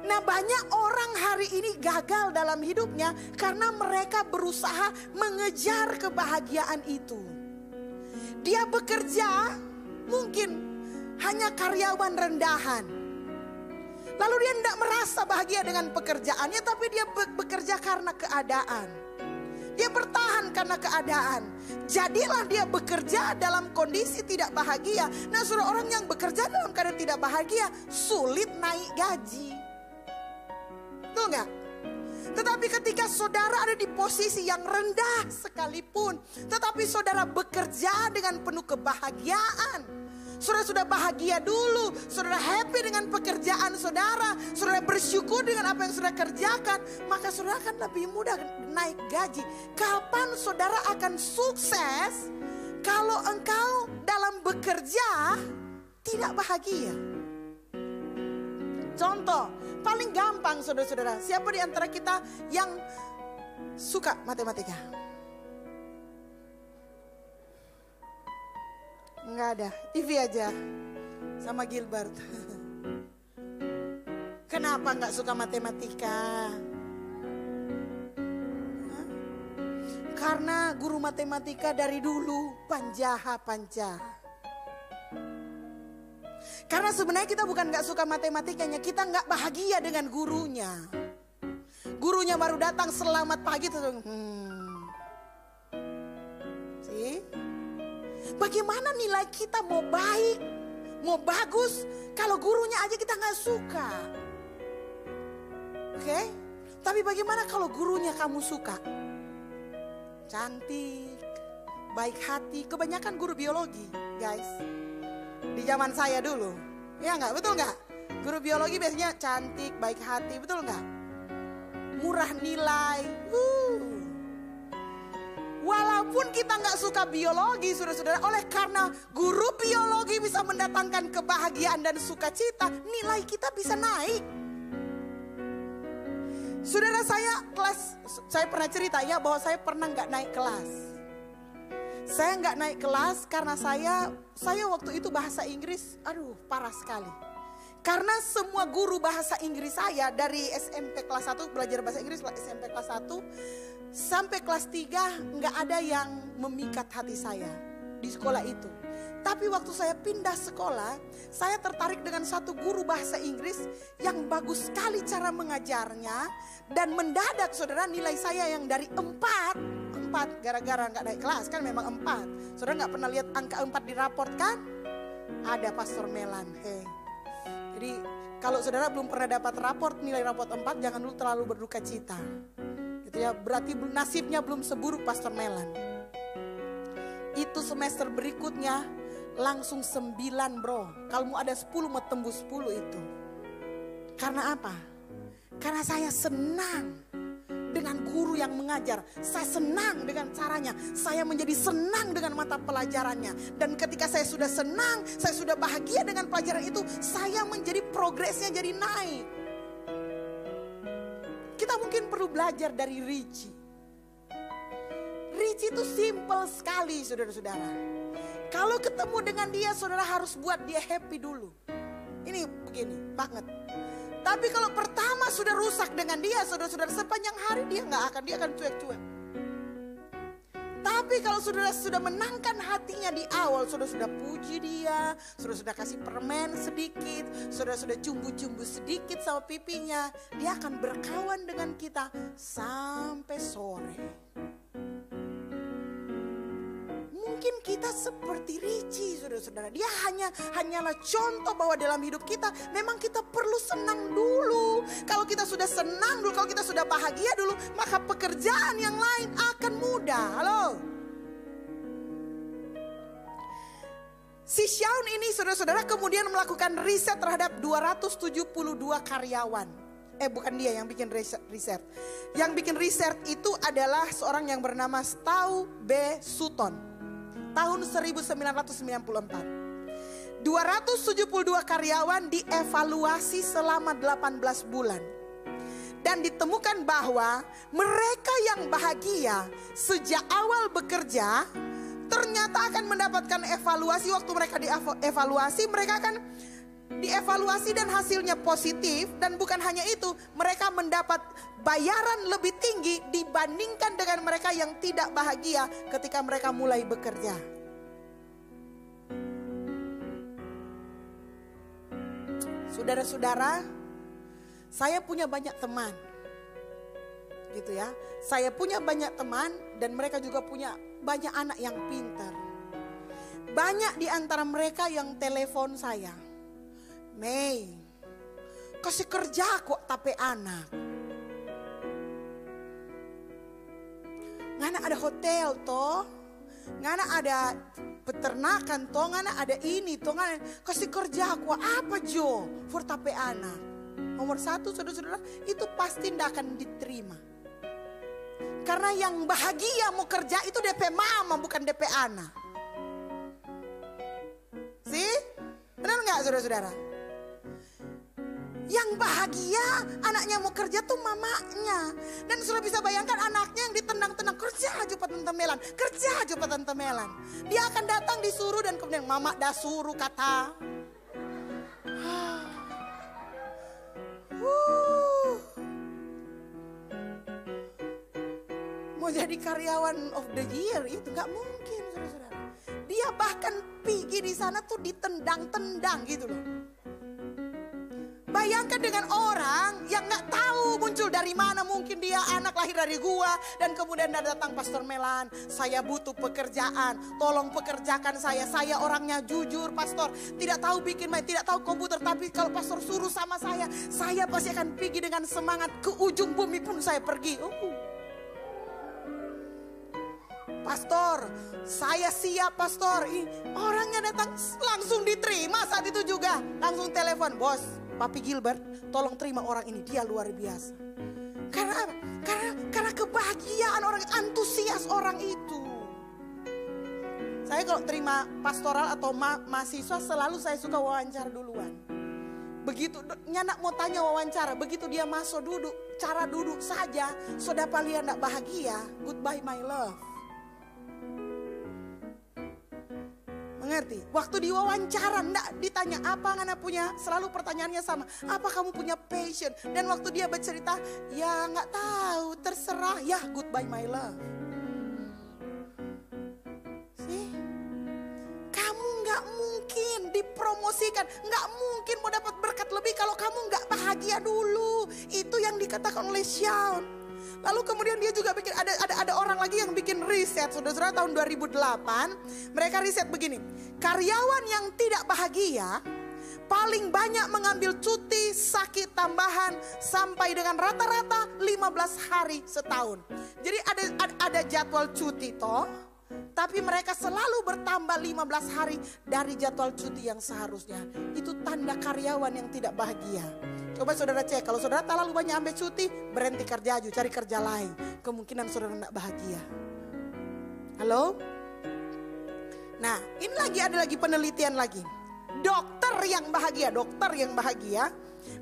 Nah, banyak orang hari ini gagal dalam hidupnya karena mereka berusaha mengejar kebahagiaan itu. Dia bekerja mungkin hanya karyawan rendahan. Lalu dia tidak merasa bahagia dengan pekerjaannya, tapi dia bekerja karena keadaan. Dia bertahan karena keadaan. Jadilah dia bekerja dalam kondisi tidak bahagia. Nah, saudara, orang yang bekerja dalam keadaan tidak bahagia sulit naik gaji. Betul nggak? Tetapi ketika saudara ada di posisi yang rendah sekalipun, tetapi saudara bekerja dengan penuh kebahagiaan. Saudara sudah bahagia dulu, saudara happy dengan pekerjaan saudara, saudara bersyukur dengan apa yang saudara kerjakan, maka saudara akan lebih mudah naik gaji. Kapan saudara akan sukses kalau engkau dalam bekerja tidak bahagia? Contoh, paling gampang saudara-saudara, siapa di antara kita yang suka matematika? Enggak ada, Ivy aja sama Gilbert. Kenapa enggak suka matematika? Karena guru matematika dari dulu panjaha. Karena sebenarnya kita bukan gak suka matematikanya, kita gak bahagia dengan gurunya. Gurunya baru datang selamat pagi, See? Bagaimana nilai kita mau baik, mau bagus, kalau gurunya aja kita gak suka. Oke? Tapi bagaimana kalau gurunya kamu suka? Cantik, baik hati, kebanyakan guru biologi, guys. Di zaman saya dulu, ya nggak, betul nggak? Guru biologi biasanya cantik, baik hati, betul nggak? Murah nilai. Walaupun kita nggak suka biologi, saudara-saudara, oleh karena guru biologi bisa mendatangkan kebahagiaan dan sukacita, nilai kita bisa naik. Saudara, saya pernah cerita ya bahwa saya pernah nggak naik kelas. Saya nggak naik kelas karena saya waktu itu bahasa Inggris, parah sekali. Karena semua guru bahasa Inggris saya dari SMP kelas 1 belajar bahasa Inggris, SMP kelas 1 sampai kelas 3 nggak ada yang memikat hati saya di sekolah itu. Tapi waktu saya pindah sekolah, saya tertarik dengan satu guru bahasa Inggris yang bagus sekali cara mengajarnya. Dan mendadak saudara, nilai saya yang dari 4 gara-gara nggak naik kelas kan memang 4. Saudara nggak pernah lihat angka 4 di raport kan? Ada Pastor Melan. Jadi kalau saudara belum pernah dapat raport, nilai raport 4, jangan dulu terlalu berduka cita. Gitu ya, berarti nasibnya belum seburuk Pastor Melan. Itu semester berikutnya langsung 9 bro. Kalau mau ada 10 mau tembus 10 itu. Karena apa? Karena saya senang dengan guru yang mengajar. Saya senang dengan caranya. Saya menjadi senang dengan mata pelajarannya. Dan ketika saya sudah senang, saya sudah bahagia dengan pelajaran itu, saya menjadi progresnya jadi naik. Kita mungkin perlu belajar dari Richie. Richie itu simple sekali saudara-saudara. Kalau ketemu dengan dia, saudara harus buat dia happy dulu. Ini begini banget. Tapi kalau pertama sudah rusak dengan dia, saudara-saudara, sepanjang hari dia akan cuek-cuek. Tapi kalau saudara sudah menangkan hatinya di awal, saudara sudah puji dia, saudara sudah kasih permen sedikit, saudara sudah cumbu-cumbu sedikit sama pipinya, dia akan berkawan dengan kita sampai sore. Mungkin kita seperti Richie, saudara-saudara. Dia hanyalah contoh bahwa dalam hidup kita memang kita perlu senang dulu. Kalau kita sudah senang dulu, kalau kita sudah bahagia dulu, maka pekerjaan yang lain akan mudah. Halo. Si Shaun ini saudara-saudara kemudian melakukan riset terhadap 272 karyawan. Bukan dia yang bikin riset. Yang bikin riset itu adalah seorang yang bernama Stu B. Sutton. Tahun 1994. 272 karyawan dievaluasi selama 18 bulan. Dan ditemukan bahwa mereka yang bahagia sejak awal bekerja ternyata akan mendapatkan evaluasi. Waktu mereka dievaluasi, mereka akan dievaluasi dan hasilnya positif. Dan bukan hanya itu, mereka mendapat bayaran lebih tinggi dibandingkan dengan mereka yang tidak bahagia ketika mereka mulai bekerja. Saudara-saudara, saya punya banyak teman. Gitu ya. Saya punya banyak teman dan mereka juga punya banyak anak yang pintar. Banyak di antara mereka yang telepon saya. Mei, kasih kerja kok tapi anak. Ngana ada hotel toh, ngana ada peternakan toh, ngana ada ini toh, ngana kasih kerja kok apa jo for tapi anak. Nomor satu saudara-saudara, itu pasti tidak akan diterima. Karena yang bahagia mau kerja itu DP mama bukan DP anak. Sih? Benar nggak saudara-saudara? Yang bahagia anaknya mau kerja tuh mamanya. Dan sudah bisa bayangkan anaknya yang ditendang-tendang. Kerja aja Pak Tante Melan. Kerja aja Pak Tante Melan. Dia akan datang disuruh dan kemudian mama dah suruh kata. Mau jadi karyawan of the year itu gak mungkin saudara-saudara. Dia bahkan pergi di sana tuh ditendang-tendang gitu loh. Bayangkan dengan orang yang gak tahu muncul dari mana, mungkin dia anak lahir dari gua dan kemudian datang Pastor Melan, saya butuh pekerjaan, tolong pekerjakan saya orangnya jujur pastor, tidak tahu bikin main, tidak tahu komputer, tapi kalau pastor suruh sama saya pasti akan pergi dengan semangat, ke ujung bumi pun saya pergi. Pastor, saya siap pastor. Orangnya datang langsung diterima saat itu juga. Langsung telepon, bos, Papi Gilbert, tolong terima orang ini, dia luar biasa. Karena apa? Karena kebahagiaan orang, antusias orang itu. Saya kalau terima pastoral atau mahasiswa selalu saya suka wawancara duluan. Begitu nyanak mau tanya wawancara, begitu dia masuk duduk, cara duduk saja, sudah paling tidak bahagia, goodbye my love. Mengerti? Waktu diwawancara enggak ditanya apa ngana punya, selalu pertanyaannya sama, apa kamu punya passion? Dan waktu dia bercerita, ya nggak tahu, terserah, ya goodbye my love. Sih, kamu nggak mungkin dipromosikan, nggak mungkin mau dapat berkat lebih kalau kamu nggak bahagia dulu. Itu yang dikatakan oleh Shawn. Lalu kemudian dia juga bikin, ada orang lagi yang bikin riset, saudara-saudara, tahun 2008. Mereka riset begini, karyawan yang tidak bahagia paling banyak mengambil cuti sakit tambahan sampai dengan rata-rata 15 hari setahun. Jadi ada jadwal cuti toh, tapi mereka selalu bertambah 15 hari dari jadwal cuti yang seharusnya. Itu tanda karyawan yang tidak bahagia. Coba saudara cek, kalau saudara terlalu banyak ambil cuti, berhenti kerja aja, cari kerja lain. Kemungkinan saudara tidak bahagia. Halo? Nah, ini ada lagi penelitian lagi. Dokter yang bahagia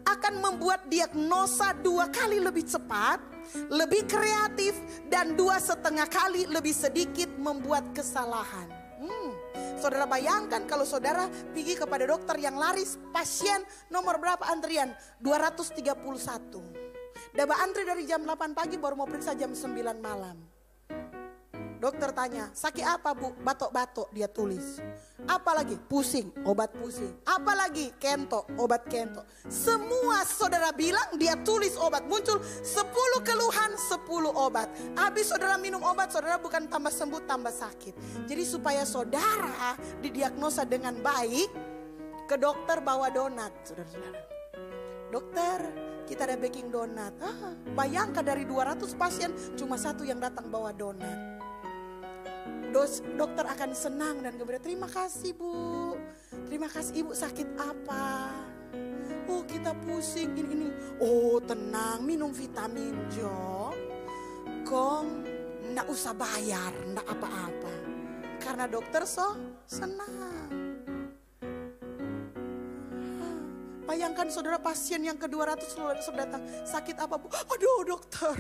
akan membuat diagnosa 2 kali lebih cepat, lebih kreatif, dan 2,5 kali lebih sedikit membuat kesalahan. Saudara bayangkan kalau saudara pergi kepada dokter yang laris, pasien nomor berapa antrian? 231. Daba antri dari jam 8 pagi baru mau periksa jam 9 malam. Dokter tanya, sakit apa bu? Batuk-batuk, dia tulis. Apa lagi? Pusing, obat pusing. Apa lagi? Kento, obat kento. Semua saudara bilang, dia tulis obat. Muncul 10 keluhan, 10 obat. Habis saudara minum obat, saudara bukan tambah sembuh, tambah sakit. Jadi supaya saudara didiagnosa dengan baik, ke dokter bawa donat, saudara-saudara. Dokter, kita ada baking donat. Bayangkan dari 200 pasien, cuma 1 yang datang bawa donat. Dokter akan senang dan kemudian, terima kasih bu, terima kasih ibu, sakit apa? Oh kita pusing ini. Oh tenang, minum vitamin Jo. Kong nggak usah bayar, nggak apa-apa. Karena dokter senang. Bayangkan saudara, pasien yang ke-200 sudah datang, sakit apa bu? Aduh dokter,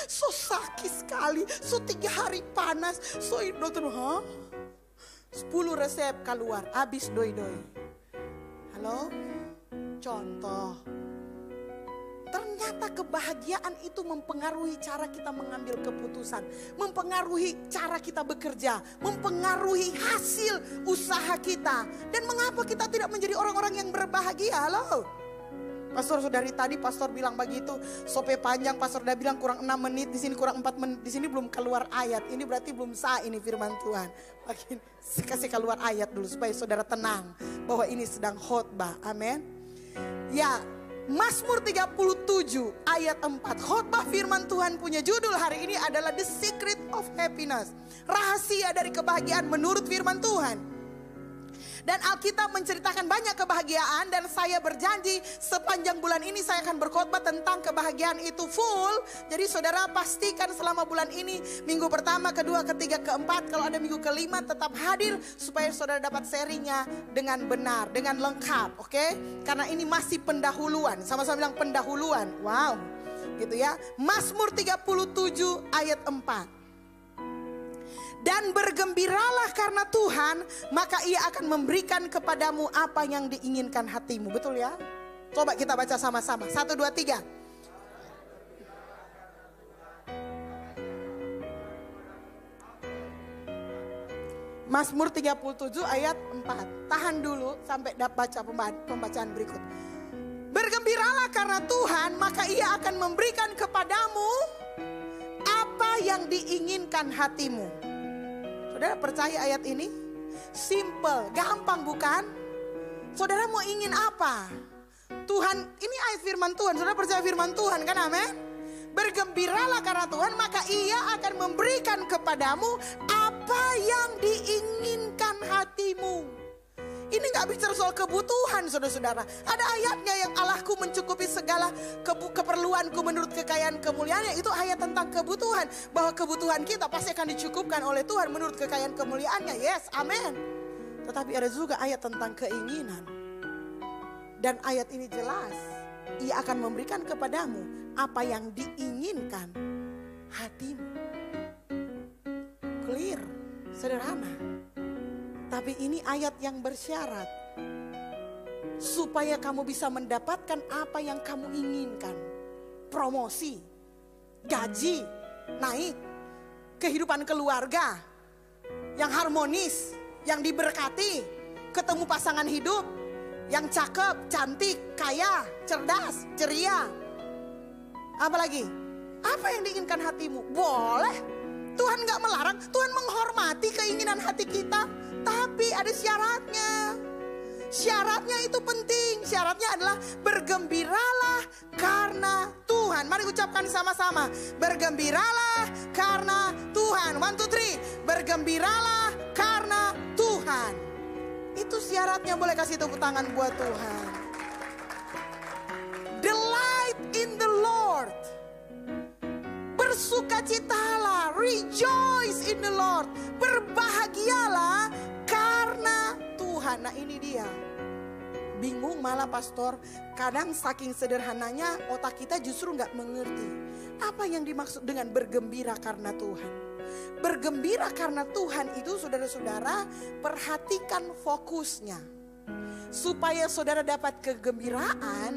so sakit sekali, so 3 hari panas, so dokter, 10 resep keluar, habis doi-doi. Halo? Contoh, ternyata kebahagiaan itu mempengaruhi cara kita mengambil keputusan, mempengaruhi cara kita bekerja, mempengaruhi hasil usaha kita. Dan mengapa kita tidak menjadi orang-orang yang berbahagia? Halo? Pastor dari tadi pastor bilang begitu, sope panjang, pastor udah bilang kurang 6 menit, di sini kurang 4 menit, di sini belum keluar ayat. Ini berarti belum sah ini firman Tuhan. Makin kasih keluar ayat dulu supaya saudara tenang bahwa ini sedang khotbah. Amin. Ya, Mazmur 37 ayat 4. Khotbah firman Tuhan punya judul hari ini adalah The Secret of Happiness. Rahasia dari kebahagiaan menurut firman Tuhan. Dan Alkitab menceritakan banyak kebahagiaan, dan saya berjanji sepanjang bulan ini saya akan berkhotbah tentang kebahagiaan itu full. Jadi saudara pastikan selama bulan ini, minggu pertama, kedua, ketiga, keempat, kalau ada minggu kelima tetap hadir supaya saudara dapat serinya dengan benar, dengan lengkap, oke? Karena ini masih pendahuluan, sama-sama bilang pendahuluan. Wow, gitu ya. Mazmur 37 ayat 4. Dan bergembiralah karena Tuhan, maka Ia akan memberikan kepadamu apa yang diinginkan hatimu. Betul ya? Coba kita baca sama-sama. 1, 2, 3. Mazmur 37 ayat 4. Tahan dulu sampai baca pembacaan berikut. Bergembiralah karena Tuhan, maka Ia akan memberikan kepadamu apa yang diinginkan hatimu. Saudara percaya ayat ini? Simple, gampang bukan? Saudara mau ingin apa? Tuhan, ini ayat firman Tuhan. Saudara percaya firman Tuhan kan, amin? Bergembiralah karena Tuhan, maka Ia akan memberikan kepadamu apa yang diinginkan hatimu. Ini gak bicara soal kebutuhan, saudara-saudara. Ada ayatnya yang Allahku mencukupi segala keperluanku menurut kekayaan kemuliaannya. Itu ayat tentang kebutuhan. Bahwa kebutuhan kita pasti akan dicukupkan oleh Tuhan menurut kekayaan kemuliaannya. Yes, amin. Tetapi ada juga ayat tentang keinginan. Dan ayat ini jelas. Ia akan memberikan kepadamu apa yang diinginkan hatimu. Clear, sederhana. Tapi ini ayat yang bersyarat. Supaya kamu bisa mendapatkan apa yang kamu inginkan. Promosi, gaji, naik, kehidupan keluarga yang harmonis, yang diberkati, ketemu pasangan hidup yang cakep, cantik, kaya, cerdas, ceria. Apa lagi? Apa yang diinginkan hatimu? Boleh. Tuhan gak melarang, Tuhan menghormati keinginan hati kita. Tapi ada syaratnya. Syaratnya itu penting. Syaratnya adalah bergembiralah karena Tuhan. Mari ucapkan sama-sama. Bergembiralah karena Tuhan. 1, 2, 3. Bergembiralah karena Tuhan. Itu syaratnya. Boleh kasih tepuk tangan buat Tuhan. Delight in the Lord. Bersukacitalah, rejoice in the Lord. Berbahagialah karena Tuhan. Nah ini dia. Bingung malah pastor. Kadang saking sederhananya otak kita justru gak mengerti. Apa yang dimaksud dengan bergembira karena Tuhan? Bergembira karena Tuhan itu saudara-saudara perhatikan fokusnya. Supaya saudara dapat kegembiraan,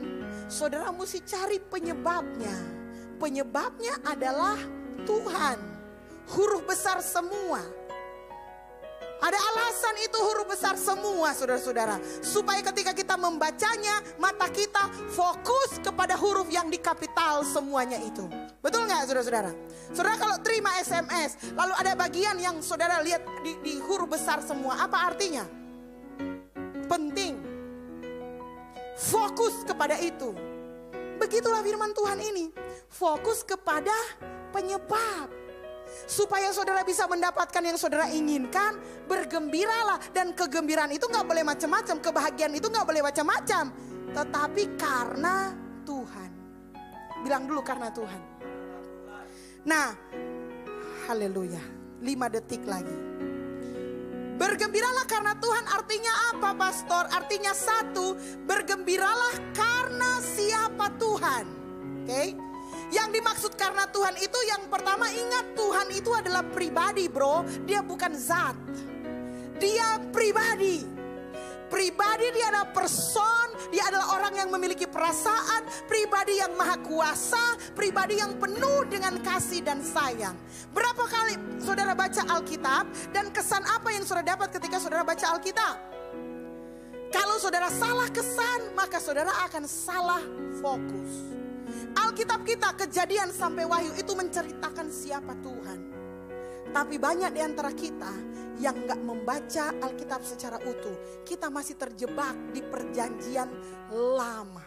saudara mesti cari penyebabnya. Penyebabnya adalah Tuhan. Huruf besar semua. Ada alasan itu huruf besar semua saudara-saudara. Supaya ketika kita membacanya, mata kita fokus kepada huruf yang di kapital semuanya itu. Betul gak saudara-saudara? Saudara kalau terima SMS, lalu ada bagian yang saudara lihat di huruf besar semua. Apa artinya? Penting. Fokus kepada itu. Begitulah firman Tuhan ini. Fokus kepada penyebab. Supaya saudara bisa mendapatkan yang saudara inginkan, bergembiralah. Dan kegembiraan itu gak boleh macam-macam. Kebahagiaan itu gak boleh macam-macam. Tetapi karena Tuhan. Bilang dulu karena Tuhan. Nah, haleluya. 5 detik lagi. Bergembiralah karena Tuhan artinya apa pastor? Artinya 1, bergembiralah karena siapa Tuhan. Oke? Yang dimaksud karena Tuhan itu yang pertama ingat Tuhan itu adalah pribadi bro. Dia bukan zat. Dia pribadi. pribadi, dia adalah person, dia adalah orang yang memiliki perasaan, pribadi yang maha kuasa, pribadi yang penuh dengan kasih dan sayang. Berapa kali saudara baca Alkitab dan kesan apa yang saudara dapat ketika saudara baca Alkitab? Kalau saudara salah kesan, maka saudara akan salah fokus. Alkitab kita, Kejadian sampai Wahyu itu menceritakan siapa Tuhan. Tapi banyak di antara kita yang gak membaca Alkitab secara utuh. Kita masih terjebak di perjanjian lama,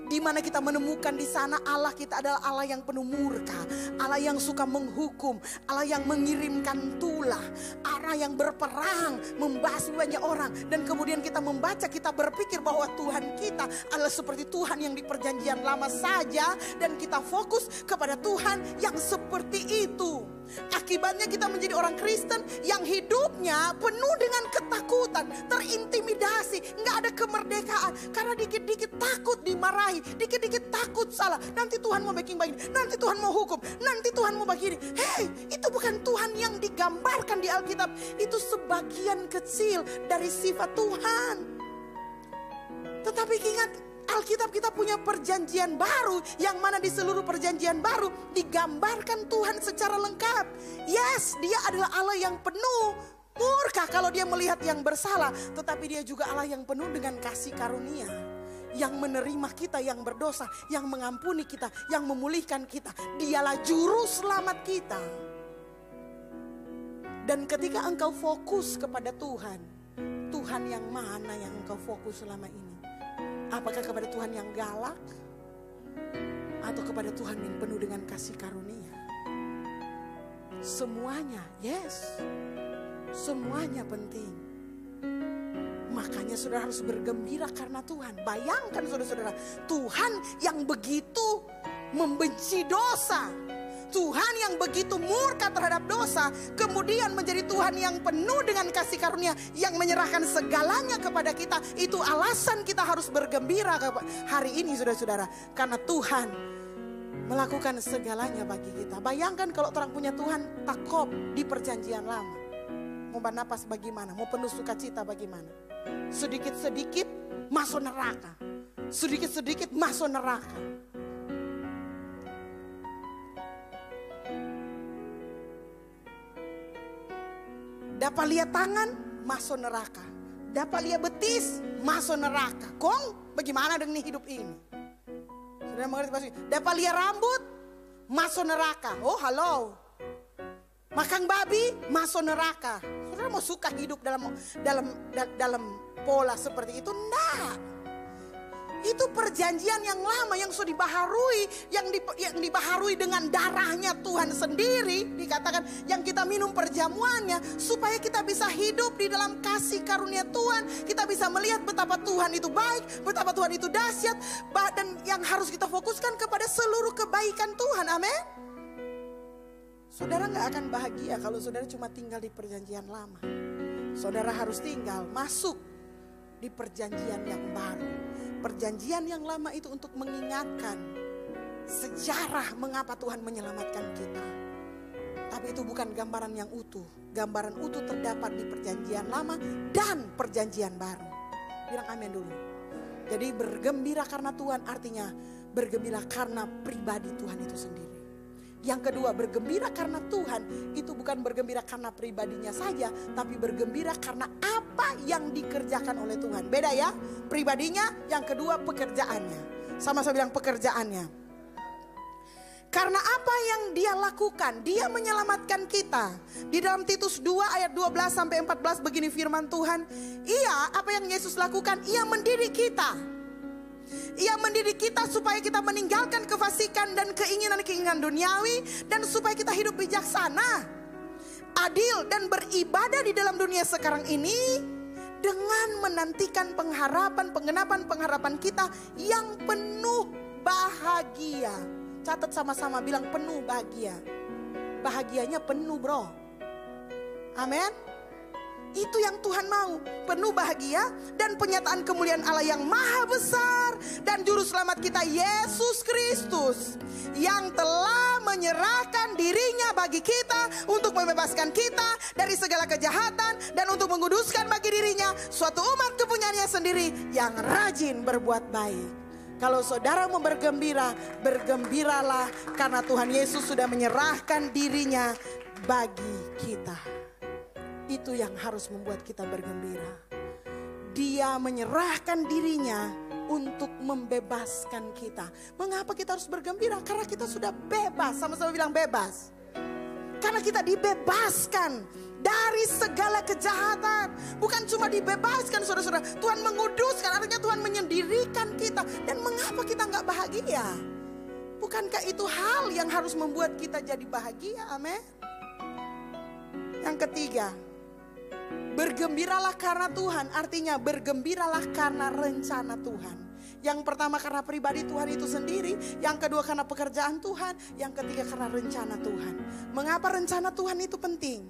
di mana kita menemukan di sana Allah kita adalah Allah yang penuh murka, Allah yang suka menghukum, Allah yang mengirimkan tulah, Allah yang berperang, membasmi banyak orang. Dan kemudian kita membaca, kita berpikir bahwa Tuhan kita adalah seperti Tuhan yang di perjanjian lama saja, dan kita fokus kepada Tuhan yang seperti itu. Akibatnya kita menjadi orang Kristen yang hidupnya penuh dengan ketakutan, terintimidasi, nggak ada kemerdekaan. Karena dikit-dikit takut dimarahi, dikit-dikit takut salah. Nanti Tuhan mau bikin begini, nanti Tuhan mau hukum, nanti Tuhan mau begini. Hei, itu bukan Tuhan yang digambarkan di Alkitab. Itu sebagian kecil dari sifat Tuhan. Tetapi ingat, Alkitab kita punya perjanjian baru, yang mana di seluruh perjanjian baru digambarkan Tuhan secara lengkap. Yes, dia adalah Allah yang penuh murka kalau dia melihat yang bersalah, tetapi dia juga Allah yang penuh dengan kasih karunia, yang menerima kita yang berdosa, yang mengampuni kita, yang memulihkan kita. Dialah juru selamat kita. Dan ketika engkau fokus kepada Tuhan, Tuhan yang mana yang engkau fokus selama ini? Apakah kepada Tuhan yang galak, atau kepada Tuhan yang penuh dengan kasih karunia? Semuanya, yes, semuanya penting. Makanya saudara harus bergembira karena Tuhan. Bayangkan saudara-saudara, Tuhan yang begitu membenci dosa, Tuhan yang begitu murka terhadap dosa, kemudian menjadi Tuhan yang penuh dengan kasih karunia, yang menyerahkan segalanya kepada kita. Itu alasan kita harus bergembira hari ini saudara-saudara, karena Tuhan melakukan segalanya bagi kita. Bayangkan kalau orang punya Tuhan takop di perjanjian lama, mau bernapas bagaimana, mau penuh sukacita bagaimana. Sedikit-sedikit masuk neraka, sedikit-sedikit masuk neraka. Dapat lihat tangan, masuk neraka. Dapat lihat betis, masuk neraka. Kong, bagaimana dengan hidup ini? Saudara mengerti pasti? Dapat lihat rambut, masuk neraka. Oh, halo. Makan babi, masuk neraka. Saudara mau suka hidup dalam pola seperti itu? Enggak. Itu perjanjian yang lama yang sudah dibaharui, yang dibaharui dengan darahnya Tuhan sendiri. Dikatakan yang kita minum perjamuannya supaya kita bisa hidup di dalam kasih karunia Tuhan. Kita bisa melihat betapa Tuhan itu baik, betapa Tuhan itu dahsyat, dan yang harus kita fokuskan kepada seluruh kebaikan Tuhan. Amin. Saudara gak akan bahagia kalau saudara cuma tinggal di perjanjian lama. Saudara harus tinggal masuk di perjanjian yang baru. Perjanjian yang lama itu untuk mengingatkan sejarah mengapa Tuhan menyelamatkan kita. Tapi itu bukan gambaran yang utuh. Gambaran utuh terdapat di perjanjian lama dan perjanjian baru. Bilang amin dulu. Jadi bergembira karena Tuhan artinya bergembira karena pribadi Tuhan itu sendiri. Yang kedua, bergembira karena Tuhan itu bukan bergembira karena pribadinya saja, tapi bergembira karena apa yang dikerjakan oleh Tuhan. Beda ya, pribadinya, yang kedua pekerjaannya. Sama-sama bilang pekerjaannya. Karena apa yang dia lakukan, dia menyelamatkan kita. Di dalam Titus 2 ayat 12 sampai 14 begini firman Tuhan. Apa yang Yesus lakukan? Ia mendidik kita. Ia mendidik kita supaya kita meninggalkan kefasikan dan keinginan-keinginan duniawi, dan supaya kita hidup bijaksana, adil dan beribadah di dalam dunia sekarang ini dengan menantikan penggenapan pengharapan kita yang penuh bahagia. Catat sama-sama, bilang penuh bahagia. Bahagianya penuh, bro. Amin. Itu yang Tuhan mau, penuh bahagia dan penyataan kemuliaan Allah yang maha besar dan juru selamat kita Yesus Kristus yang telah menyerahkan dirinya bagi kita untuk membebaskan kita dari segala kejahatan dan untuk menguduskan bagi dirinya suatu umat kepunyaannya sendiri yang rajin berbuat baik. Kalau saudara mau bergembira, bergembiralah karena Tuhan Yesus sudah menyerahkan dirinya bagi kita. Itu yang harus membuat kita bergembira. Dia menyerahkan dirinya untuk membebaskan kita. Mengapa kita harus bergembira? Karena kita sudah bebas. Sama-sama bilang bebas. Karena kita dibebaskan dari segala kejahatan. Bukan cuma dibebaskan, saudara-saudara. Tuhan menguduskan, artinya Tuhan menyendirikan kita. Dan mengapa kita nggak bahagia? Bukankah itu hal yang harus membuat kita jadi bahagia? Amin. Yang ketiga, bergembiralah karena Tuhan, artinya bergembiralah karena rencana Tuhan. Yang pertama karena pribadi Tuhan itu sendiri, yang kedua karena pekerjaan Tuhan, yang ketiga karena rencana Tuhan. Mengapa rencana Tuhan itu penting?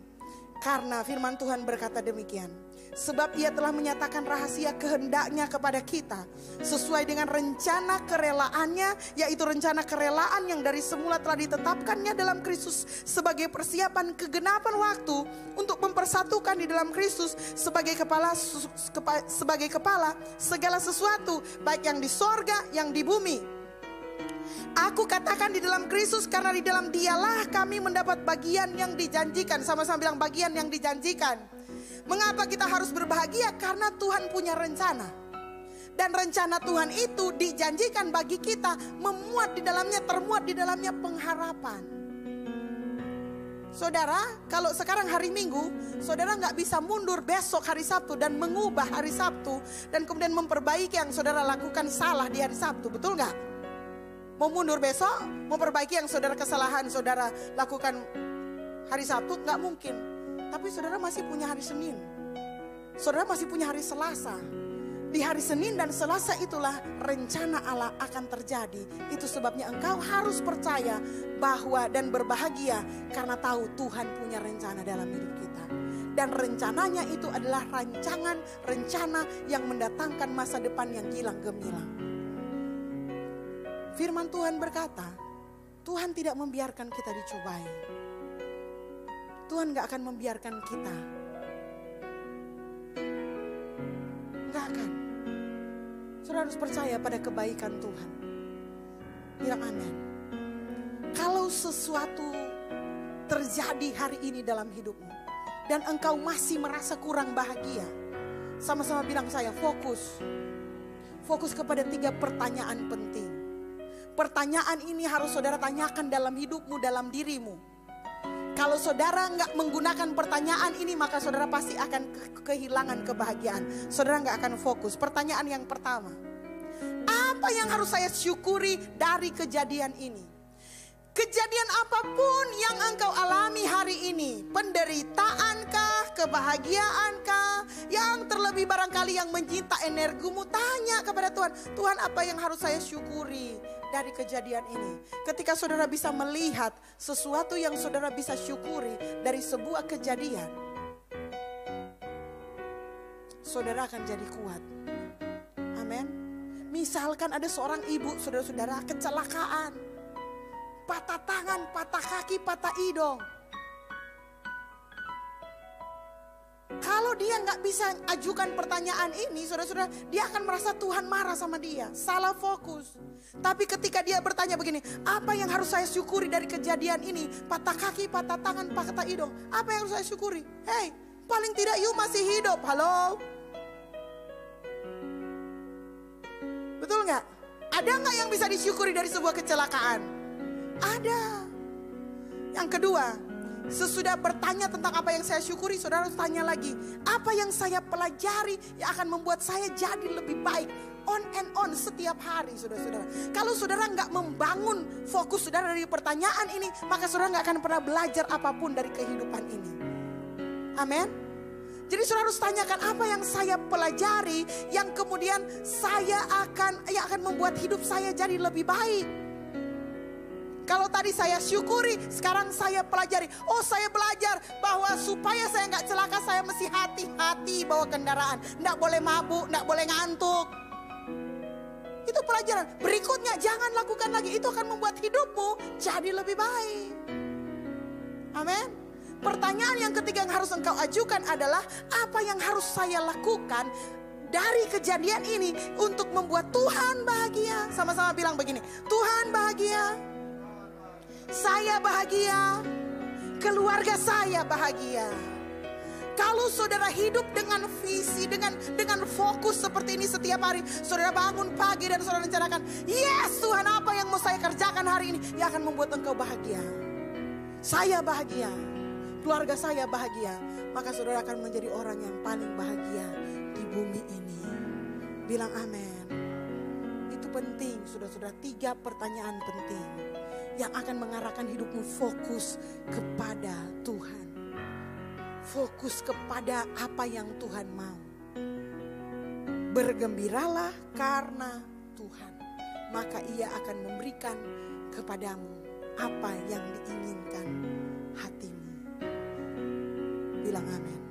Karena firman Tuhan berkata demikian. Sebab Ia telah menyatakan rahasia kehendaknya kepada kita sesuai dengan rencana kerelaannya, yaitu rencana kerelaan yang dari semula telah ditetapkannya dalam Kristus sebagai persiapan kegenapan waktu untuk mempersatukan di dalam Kristus sebagai kepala segala sesuatu, baik yang di sorga, yang di bumi. Aku katakan di dalam Kristus karena di dalam Dialah kami mendapat bagian yang dijanjikan. Sama-sama bilang bagian yang dijanjikan. Mengapa kita harus berbahagia? Karena Tuhan punya rencana. Dan rencana Tuhan itu dijanjikan bagi kita, termuat di dalamnya pengharapan. Saudara, kalau sekarang hari Minggu, saudara nggak bisa mundur besok hari Sabtu dan mengubah hari Sabtu dan kemudian memperbaiki yang saudara lakukan salah di hari Sabtu, betul nggak? Mau mundur besok, memperbaiki yang kesalahan saudara lakukan hari Sabtu, nggak mungkin. Tapi saudara masih punya hari Senin. Saudara masih punya hari Selasa. Di hari Senin dan Selasa itulah rencana Allah akan terjadi. Itu sebabnya engkau harus percaya bahwa dan berbahagia karena tahu Tuhan punya rencana dalam hidup kita. Dan rencananya itu adalah rencana yang mendatangkan masa depan yang gilang gemilang. Firman Tuhan berkata, Tuhan tidak membiarkan kita dicobai. Tuhan gak akan membiarkan kita. Gak akan. Saudara harus percaya pada kebaikan Tuhan. Bilang amin. Kalau sesuatu terjadi hari ini dalam hidupmu dan engkau masih merasa kurang bahagia, sama-sama bilang saya fokus. Fokus kepada 3 pertanyaan penting. Pertanyaan ini harus saudara tanyakan dalam hidupmu, dalam dirimu. Kalau saudara nggak menggunakan pertanyaan ini, maka saudara pasti akan kehilangan kebahagiaan. Saudara nggak akan fokus. Pertanyaan yang pertama, apa yang harus saya syukuri dari kejadian ini? Kejadian apapun yang engkau alami hari ini, penderitaankah, kebahagiaankah, yang terlebih barangkali yang menyita energimu, tanya kepada Tuhan, Tuhan apa yang harus saya syukuri dari kejadian ini? Ketika saudara bisa melihat sesuatu yang saudara bisa syukuri dari sebuah kejadian, saudara akan jadi kuat. Amin. Misalkan ada seorang ibu, saudara-saudara, kecelakaan, patah tangan, patah kaki, patah hidung. Kalau dia nggak bisa ajukan pertanyaan ini, saudara-saudara, dia akan merasa Tuhan marah sama dia, salah fokus. Tapi ketika dia bertanya begini, apa yang harus saya syukuri dari kejadian ini? Patah kaki, patah tangan, patah hidung. Apa yang harus saya syukuri? Hei, paling tidak you masih hidup, halo? Betul nggak? Ada nggak yang bisa disyukuri dari sebuah kecelakaan? Ada. Yang kedua, sesudah bertanya tentang apa yang saya syukuri, saudara harus tanya lagi, apa yang saya pelajari yang akan membuat saya jadi lebih baik? On and on setiap hari, saudara-saudara. Kalau saudara nggak membangun fokus saudara dari pertanyaan ini, maka saudara nggak akan pernah belajar apapun dari kehidupan ini. Amin. Jadi saudara harus tanyakan, apa yang saya pelajari yang kemudian yang akan membuat hidup saya jadi lebih baik. Kalau tadi saya syukuri, sekarang saya pelajari. Oh, saya belajar bahwa supaya saya nggak celaka, saya mesti hati-hati bawa kendaraan. Nggak boleh mabuk, nggak boleh ngantuk. Itu pelajaran. Berikutnya jangan lakukan lagi. Itu akan membuat hidupmu jadi lebih baik. Amin. Pertanyaan yang ketiga yang harus engkau ajukan adalah, apa yang harus saya lakukan dari kejadian ini untuk membuat Tuhan bahagia? Sama-sama bilang begini, Tuhan bahagia, saya bahagia, keluarga saya bahagia. Kalau saudara hidup dengan visi, dengan fokus seperti ini setiap hari, saudara bangun pagi dan saudara rencanakan, yes Tuhan, apa yang mau saya kerjakan hari ini yang akan membuat engkau bahagia. Saya bahagia, keluarga saya bahagia, maka saudara akan menjadi orang yang paling bahagia di bumi ini. Bilang amin. Itu penting, saudara-saudara. 3 pertanyaan penting yang akan mengarahkan hidupmu fokus kepada Tuhan. Fokus kepada apa yang Tuhan mau. Bergembiralah karena Tuhan, maka Ia akan memberikan kepadamu apa yang diinginkan hatimu. Bilang amin.